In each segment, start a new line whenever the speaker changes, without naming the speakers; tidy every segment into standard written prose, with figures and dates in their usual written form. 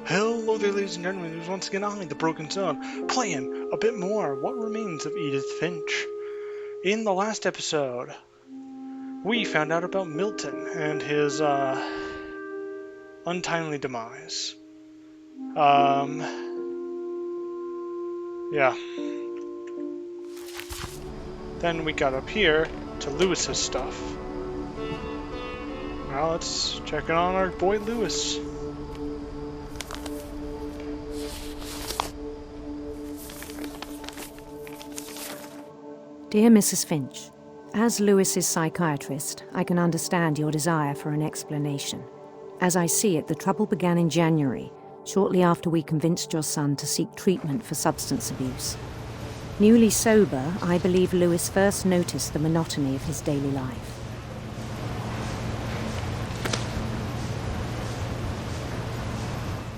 Hello there, ladies and gentlemen. It was once again I, the Broken Son, playing a bit more What Remains of Edith Finch. In the last episode, we found out about Milton and his untimely demise. Yeah. Then we got up here to Lewis's stuff. Now let's check in on our boy Lewis.
Dear Mrs. Finch, as Lewis's psychiatrist, I can understand your desire for an explanation. As I see it, the trouble began in January, shortly after we convinced your son to seek treatment for substance abuse. Newly sober, I believe Lewis first noticed the monotony of his daily life.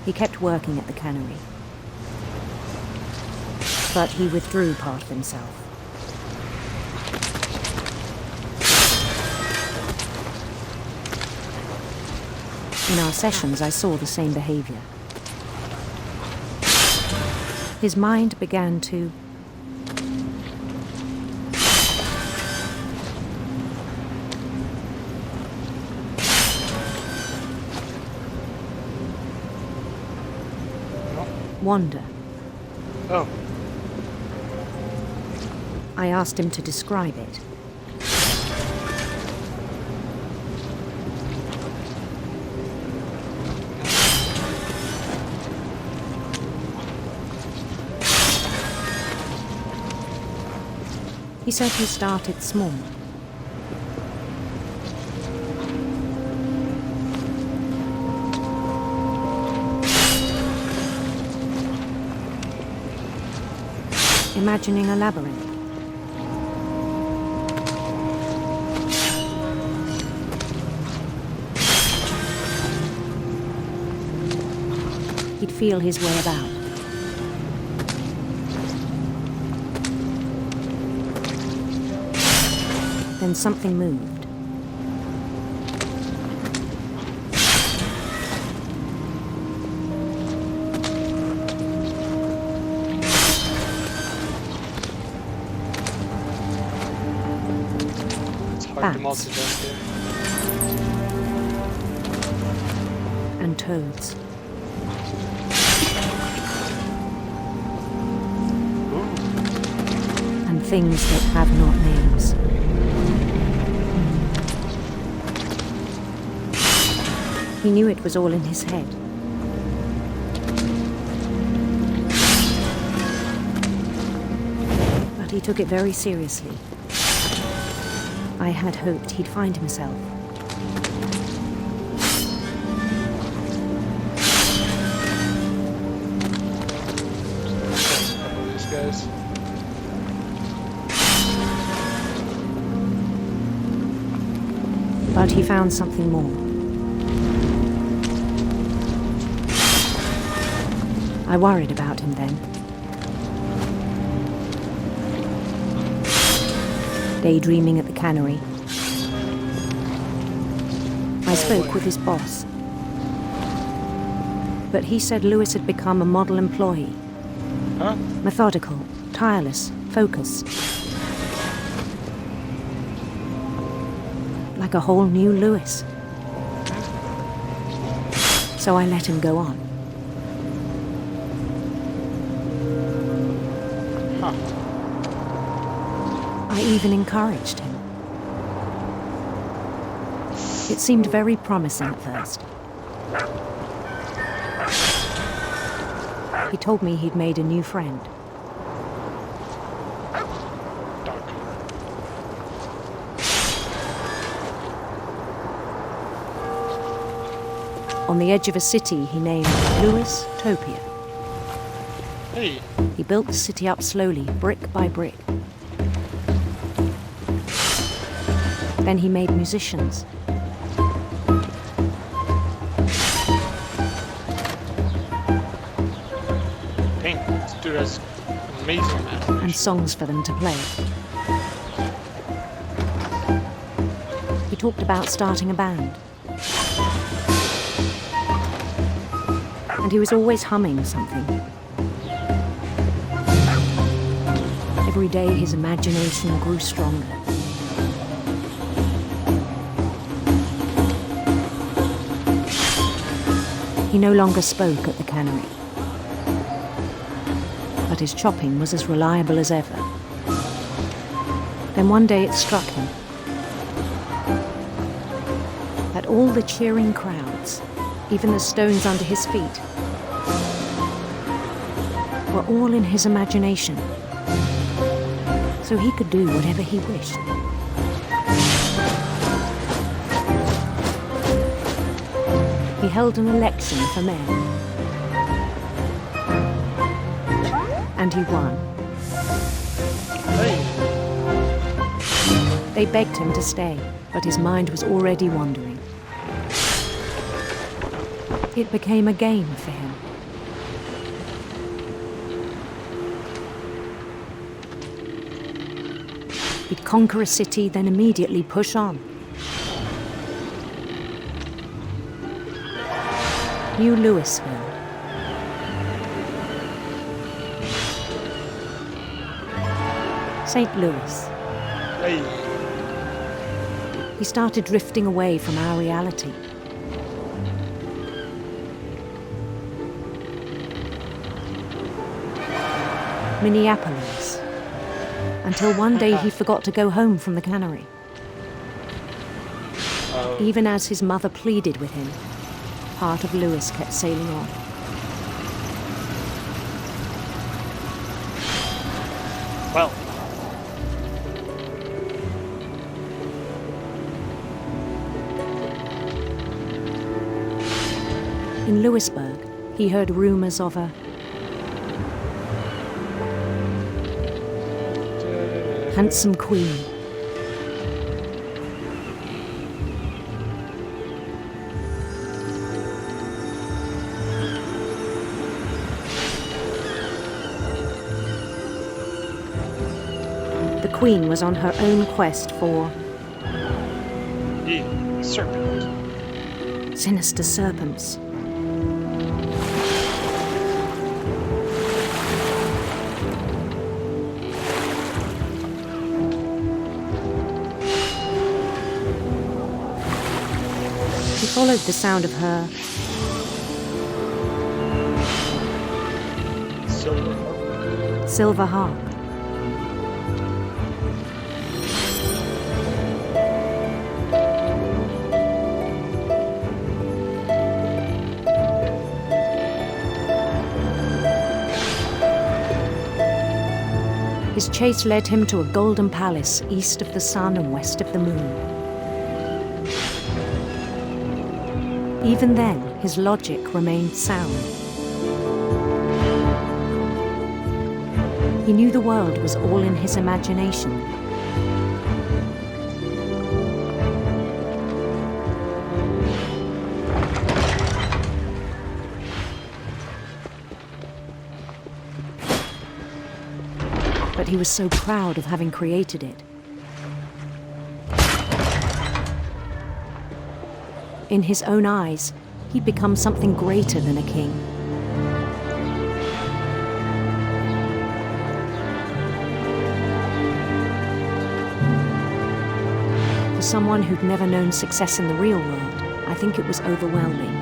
He kept working at the cannery, but he withdrew part of himself. In our sessions, I saw the same behavior. His mind began to wander.
Oh.
I asked him to describe it. He said he started small. Imagining a labyrinth. He'd feel his way about. Then something moved.
It's hard to
Bats.
multitask here.
And toads.
Ooh.
And things that have not names. He knew it was all in his head. But he took it very seriously. I had hoped he'd find himself.
A couple of these guys.
But he found something more. I worried about him then. Daydreaming at the cannery. I spoke with his boss. But he said Lewis had become a model employee.
Huh?
Methodical, tireless, focused. Like a whole new Lewis. So I let him go on.
Huh.
I even encouraged him. It seemed very promising at first. He told me he'd made a new friend.
Dog.
On the edge of a city he named Lewis Topia.
Hey.
He built the city up slowly, brick by brick. Then he made musicians.
Dang, this dude has amazing imagination.
And songs for them to play. He talked about starting a band. and he was always humming something. Every day his imagination grew stronger. He no longer spoke at the cannery, but his chopping was as reliable as ever. Then one day it struck him that all the cheering crowds, even the stones under his feet, were all in his imagination, so he could do whatever he wished. He held an election for mayor, and he won. They begged him to stay, but his mind was already wandering. It became a game for him. He'd conquer a city, then immediately push on. New Louisville. St. Louis.
Hey.
He started drifting away from our reality. Minneapolis. Until one day he forgot to go home from the cannery. Even as his mother pleaded with him, part of Lewis kept sailing on.
Well.
In Lewisburg, he heard rumors of a handsome queen. The queen was on her own quest for
the serpent.
Sinister serpents. He followed the sound of her silver harp. His chase led him to a golden palace east of the sun and west of the moon. Even then, his logic remained sound. He knew the world was all in his imagination. But he was so proud of having created it. In his own eyes, he'd become something greater than a king. For someone who'd never known success in the real world, I think it was overwhelming.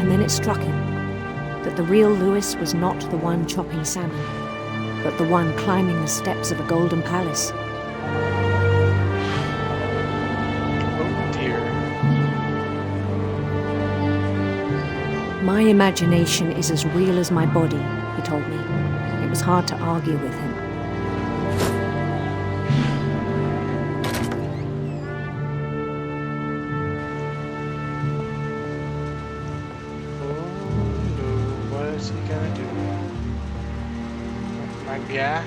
And then it struck him that the real Lewis was not the one chopping salmon, but the one climbing the steps of a golden palace.
Oh dear.
My imagination is as real as my body, he told me. It was hard to argue with him.
What's he gonna do? Yeah.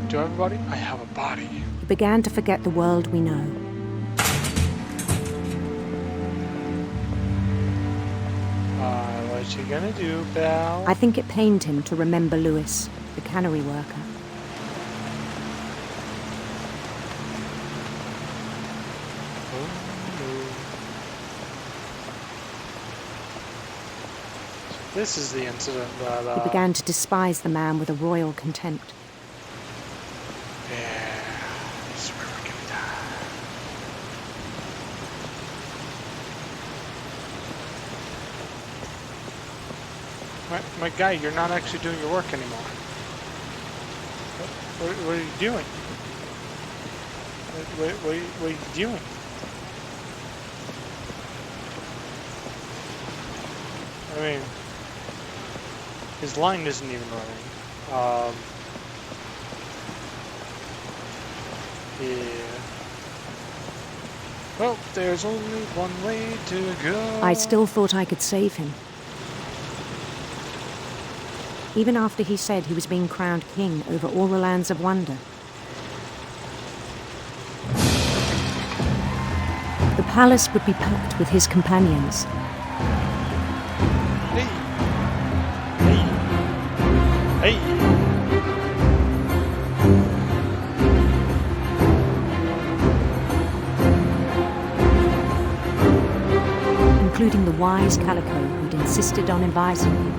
To everybody, I have a body.
He began to forget the world we know.
What's he gonna do, pal?
I think it pained him to remember Lewis, the cannery worker.
This is the incident that,
He began to despise the man with a royal contempt.
yeah, this is where we're gonna die. My guy, you're not actually doing your work anymore. What are you doing? What are you doing? I mean, his line isn't even running. Yeah. Well, there's only one way to go.
I still thought I could save him. Even after he said he was being crowned king over all the lands of wonder. The palace would be packed with his companions.
Hey. Hey. Hey.
Including the wise Calico who'd insisted on advising me.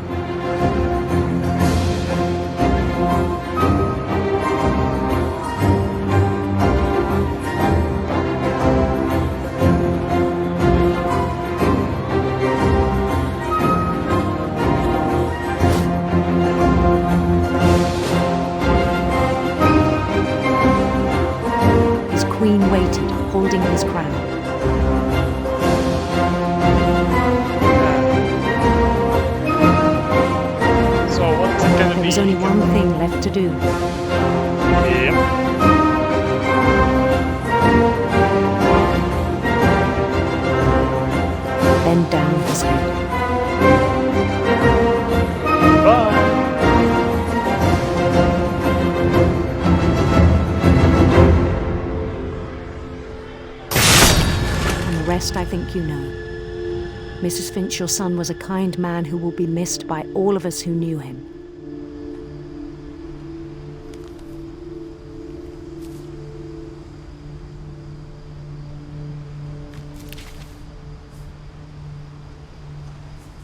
His queen waited, holding his crown. There was only one thing left to do.
Yep.
Bend down his head.
Bye.
And the rest I think you know. Mrs. Finch, your son was a kind man who will be missed by all of us who knew him.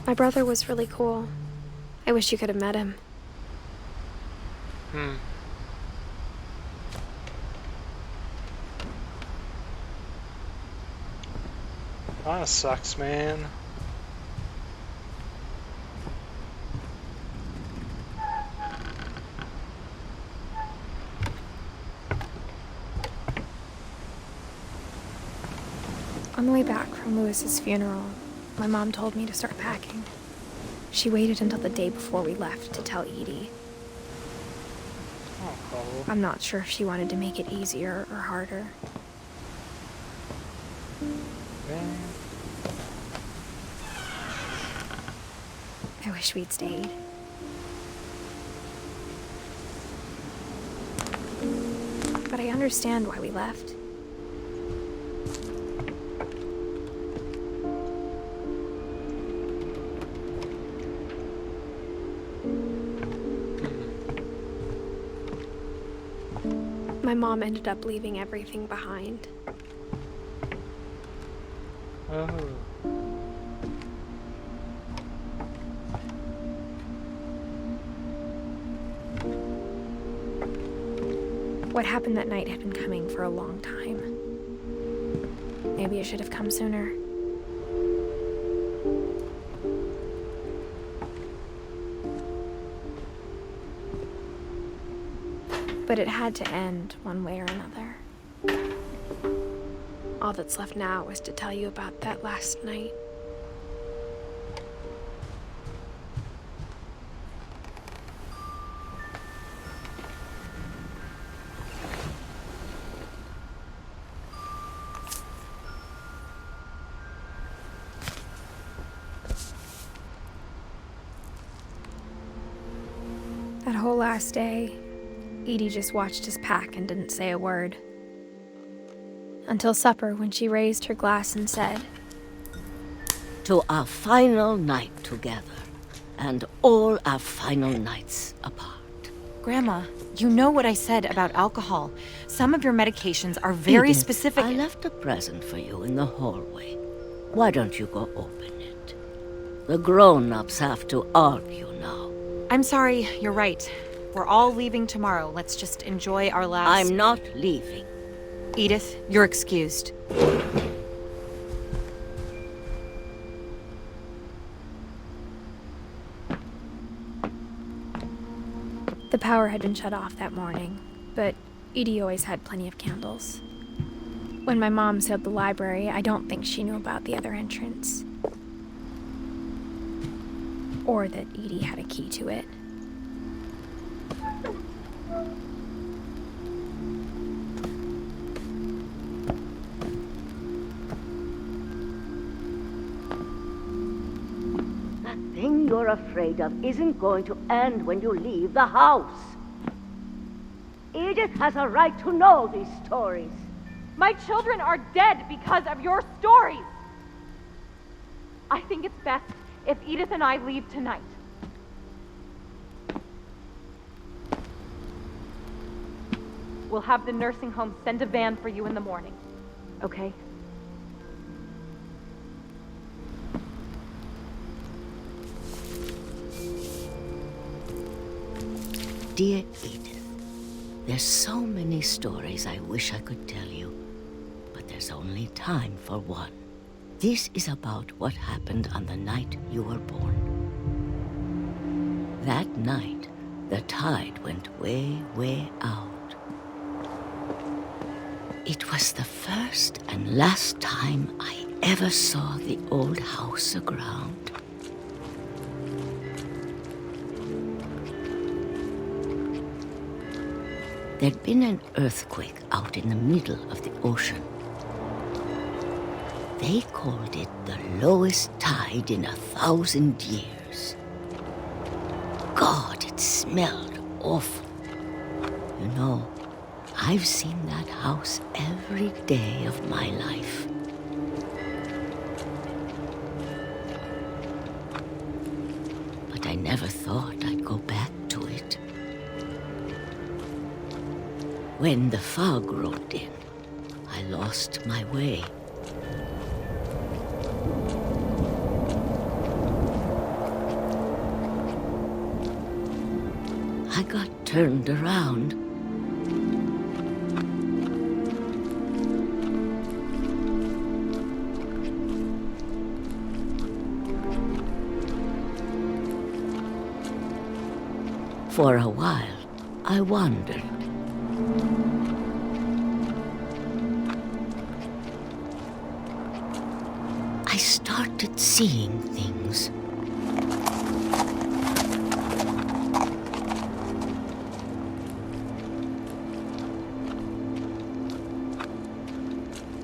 My brother was really cool. I wish you could have met him.
That sucks, man.
On the way back from Lewis's funeral, my mom told me to start packing. She waited until the day before we left to tell Edie.
Oh,
I'm not sure if she wanted to make it easier or harder.
man.
I wish we'd stayed. But I understand why we left. My mom ended up leaving everything behind.
Oh.
What happened that night had been coming for a long time. Maybe it should have come sooner. But it had to end one way or another. All that's left now is to tell you about that last night. That whole last day, Edie just watched us pack and didn't say a word. Until supper, when she raised her glass and said,
"To our final night together, and all our final nights apart."
Grandma, you know what I said about alcohol. Some of your medications are very
Edith,
specific.
I left a present for you in the hallway. Why don't you go open it? The grown-ups have to argue now.
I'm sorry, you're right. We're all leaving tomorrow. Let's just enjoy our last...
I'm not leaving.
Edith, you're excused.
The power had been shut off that morning, but Edie always had plenty of candles. When my mom sealed the library, I don't think she knew about the other entrance. Or that Edie had a key to it.
That thing you're afraid of isn't going to end when you leave the house. Edith has a right to know these stories.
My children are dead because of your stories. I think it's best if Edith and I leave tonight. We'll have the nursing home send a van for you in the morning, okay?
Dear Edith, there's so many stories I wish I could tell you, but there's only time for one. This is about what happened on the night you were born. That night, the tide went way, way out. It was the first and last time I ever saw the old house aground. There'd been an earthquake out in the middle of the ocean. They called it the lowest tide in 1,000 years. God, it smelled awful. You know, I've seen that house every day of my life. But I never thought I'd go back to it. When the fog rolled in, I lost my way. I got turned around. For a while, I wandered. I started seeing things.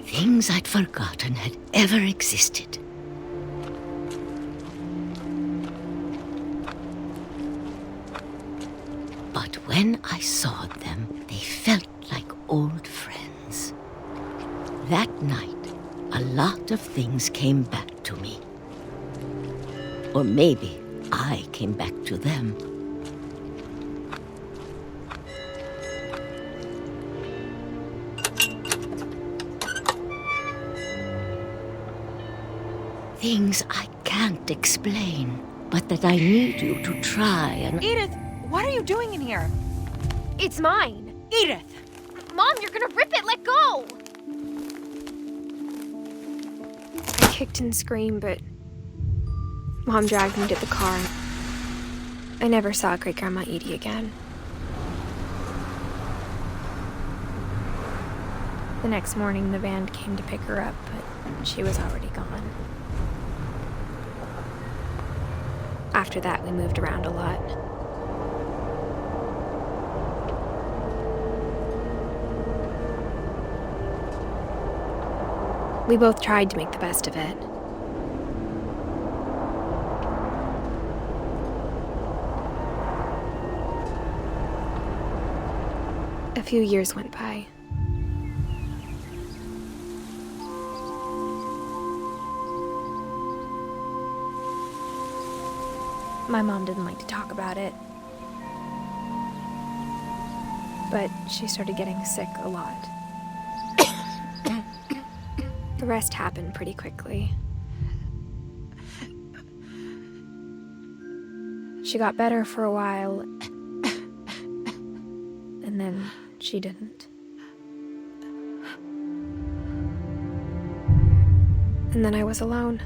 Things I'd forgotten had ever existed. But when I saw them, they felt like old friends. That night, a lot of things came back to me. Or maybe I came back to them. Things I can't explain, but that I need you to try and...
Edith, what are you doing in here?
It's mine.
Edith!
Mom, you're gonna rip it! Let go! I kicked and screamed, but Mom dragged me to the car. I never saw Great-Grandma Edie again. The next morning, the van came to pick her up, but she was already gone. After that, we moved around a lot. We both tried to make the best of it. A few years went by. My mom didn't like to talk about it, but she started getting sick a lot. The rest happened pretty quickly. She got better for a while, and then she didn't. And then I was alone.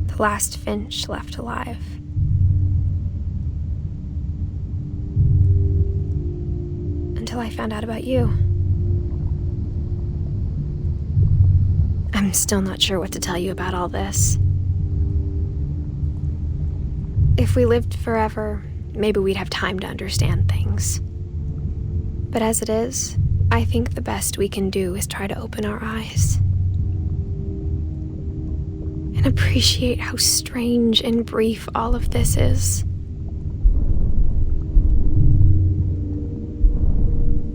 The last Finch left alive. Until I found out about you. I'm still not sure what to tell you about all this. If we lived forever, maybe we'd have time to understand things. But as it is, I think the best we can do is try to open our eyes. And appreciate how strange and brief all of this is.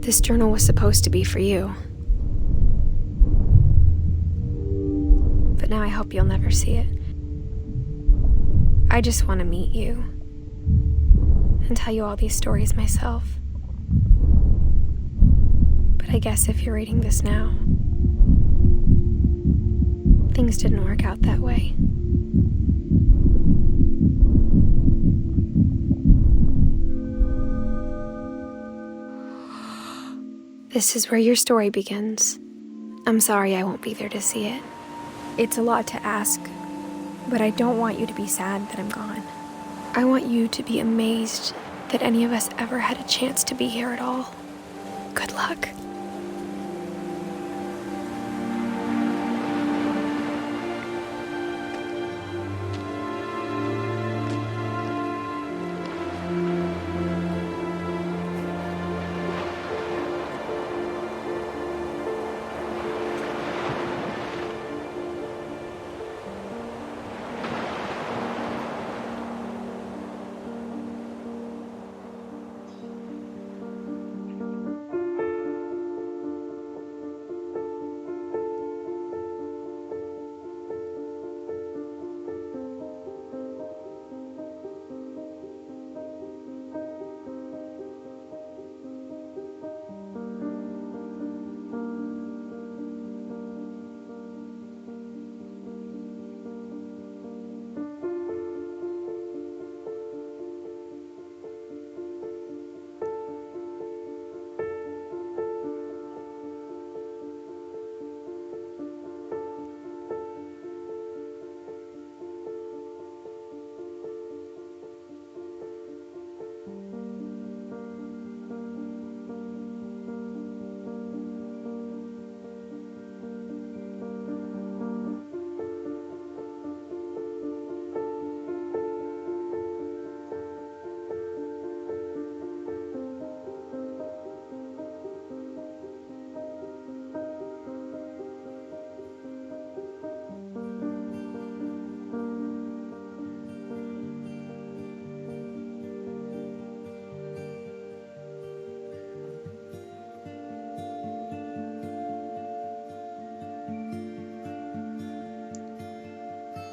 This journal was supposed to be for you. But now I hope you'll never see it. I just want to meet you and tell you all these stories myself. But I guess if you're reading this now, things didn't work out that way. This is where your story begins. I'm sorry I won't be there to see it. It's a lot to ask, but I don't want you to be sad that I'm gone. I want you to be amazed that any of us ever had a chance to be here at all. Good luck.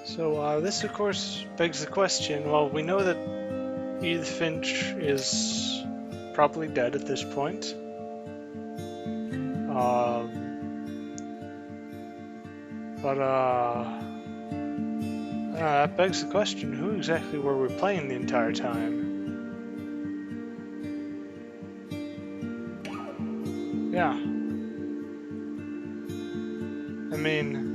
So this, of course, begs the question. Well, we know that Edith Finch is probably dead at this point. That begs the question, who exactly were we playing the entire time? Yeah. I mean,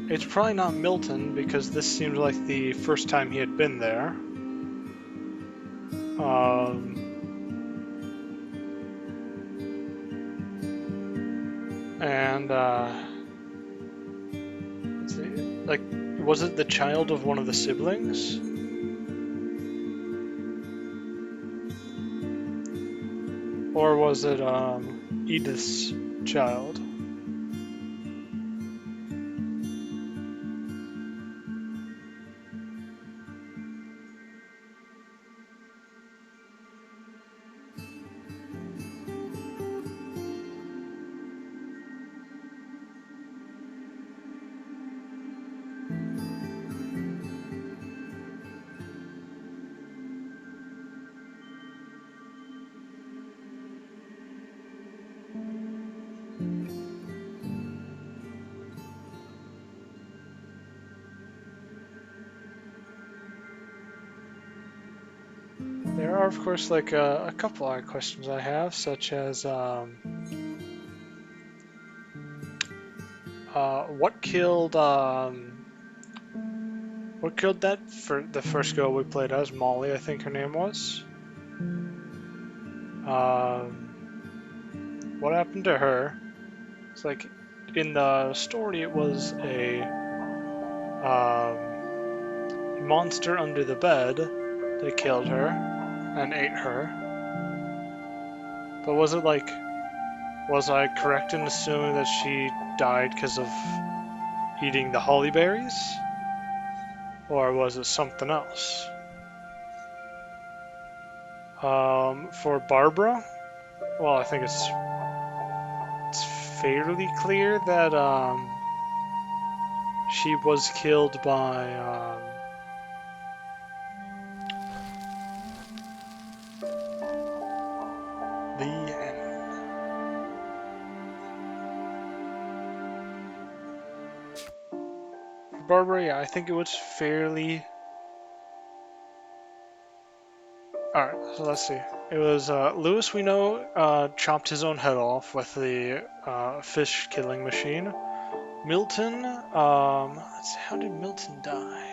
it's probably not Milton, because this seems like the first time he had been there. Let's see, like, was it the child of one of the siblings? Or was it, Edith's child? there are, of course, like a couple other questions I have, such as what killed that for the first girl we played as, Molly, I think her name was. What happened to her? It's like in the story, it was a monster under the bed that killed her and ate her. But was it like, was I correct in assuming that she died because of eating the holly berries? Or was it something else? For Barbara, well, I think it's fairly clear that she was killed by the end. For Barbara, yeah, I think it was fairly. Alright, so let's see. It was Lewis, we know, chopped his own head off with the fish killing machine. Milton, let's see, how did Milton die?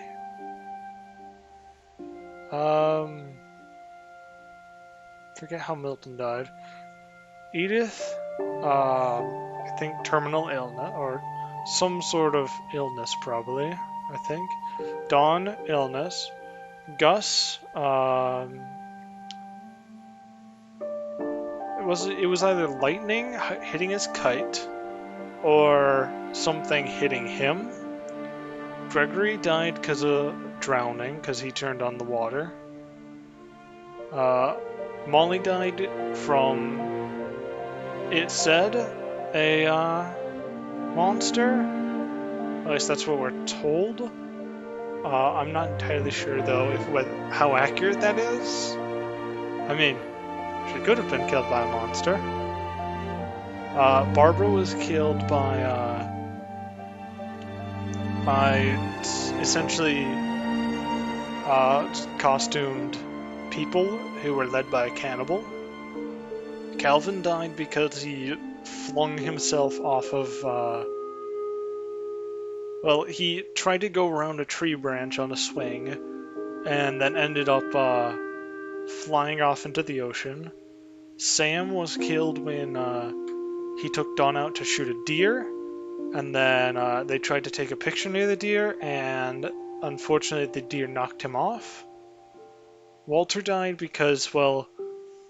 Forget how Milton died. Edith, I think terminal illness, or some sort of illness probably, I think. Dawn, illness. Gus, it was either lightning hitting his kite or something hitting him. Gregory died because of drowning, because he turned on the water. Molly died from, it said, a monster. At least that's what we're told. I'm not entirely sure though how accurate that is. I mean, she could have been killed by a monster. Barbara was killed by essentially costumed people who were led by a cannibal. Calvin died because he flung himself off of well, he tried to go around a tree branch on a swing and then ended up flying off into the ocean. Sam was killed when he took Dawn out to shoot a deer, and then they tried to take a picture near the deer, and unfortunately the deer knocked him off. Walter died because, well,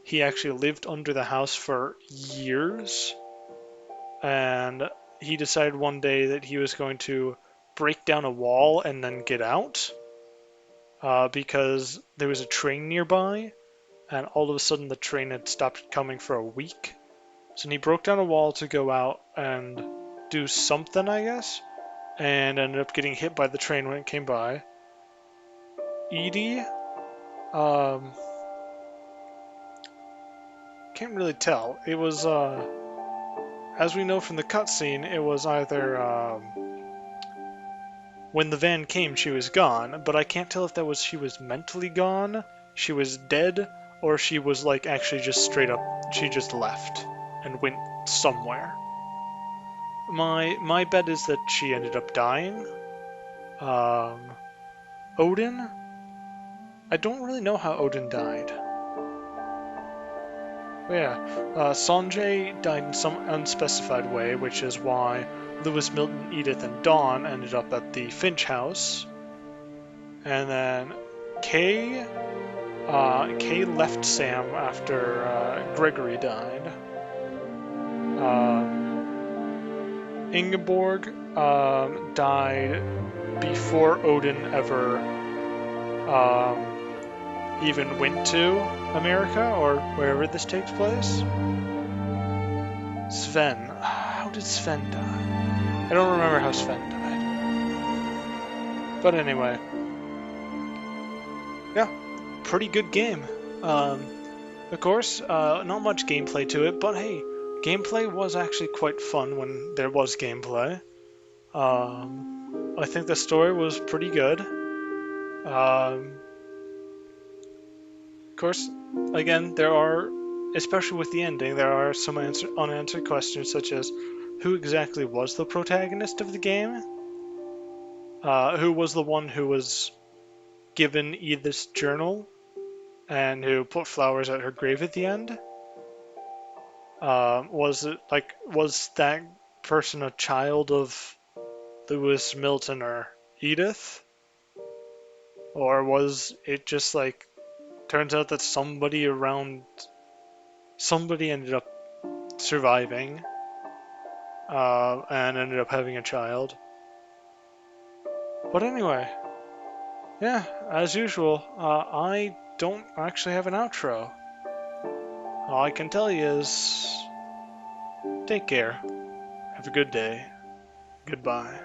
he actually lived under the house for years, and he decided one day that he was going to break down a wall and then get out because there was a train nearby, and all of a sudden the train had stopped coming for a week. So he broke down a wall to go out and do something, I guess, and ended up getting hit by the train when it came by. Edie, can't really tell. It was, as we know from the cutscene, it was either when the van came, she was gone, but I can't tell if that was she was mentally gone, she was dead, or she was like actually just straight up, she just left and went somewhere. My bet is that she ended up dying. Odin? I don't really know how Odin died. But yeah, Sanjay died in some unspecified way, which is why Lewis, Milton, Edith, and Dawn ended up at the Finch House. And then Kay left Sam after Gregory died. Ingeborg died before Odin ever even went to America or wherever this takes place. Sven. How did Sven die? I don't remember how Sven died. But anyway. Yeah, pretty good game. Of course, not much gameplay to it, but hey, gameplay was actually quite fun when there was gameplay. I think the story was pretty good. Of course, again, there are, especially with the ending, there are some unanswered questions, such as who exactly was the protagonist of the game? Who was the one who was given Edith's journal and who put flowers at her grave at the end? Was that person a child of Lewis, Milton, or Edith? Or was it just like, turns out that somebody ended up surviving and ended up having a child? But anyway, yeah, as usual, I don't actually have an outro. All I can tell you is, take care, have a good day, goodbye.